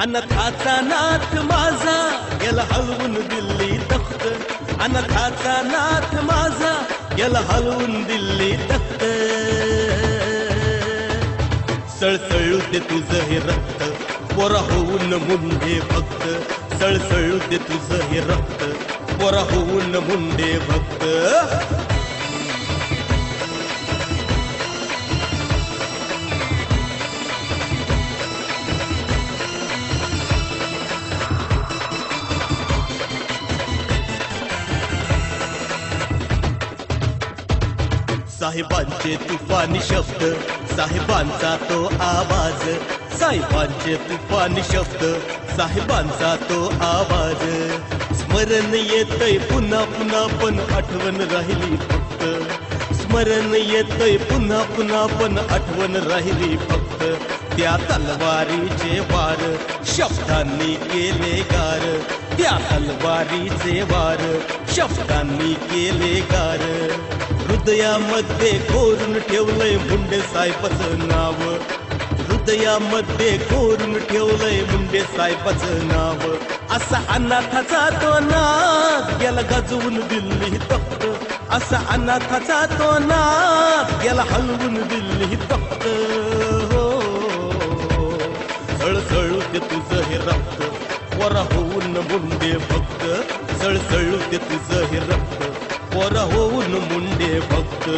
अनाथाचा नाथ माझा गेला हलवून दिल्ली तख्त, अनाथाचा नाथ माझा गेला हलवून दिल्ली तख्त. सळसळू दे तुझं हे रक्त, पोरा होऊन मुंडे भक्त. सळसळू दे तुझं हे रक्त, पोरा होऊन मुंडे भक्त. साहेबांचे तुफानी शब्द, साहेबांचा तो आवाज. साहेबांचे तुफानी शब्द, साहेबांचा तो आवाज. स्मरण येतय पुन्हा पुन्हा पण आठवण राहिली फक्त. स्मरण येतय पुन्हा पुन्हा पण आठवण राहिली फक्त. त्या तलवारीचे वार शब्दांनी केले गार. त्या तलवारीचे वार शब्दांनी केले गार. हृदयामध्ये कोरून ठेवलंय मुंडे साहेबाचं नाव. हृदयामध्ये कोरून ठेवलंय मुंडे साहेबाचं नाव. असा अनाथाचा तो नाथ गेला गाजवून दिल्ली तख्त. असा अनाथाचा तो नाथ गेला हलवून दिल्ली तख्त. सळसळू दे तुझं हे रक्त, पोरा होऊन मुंडे भक्त. सळसळू दे तुझं हे रक्त, पोरा होऊन मुंडे भक्त.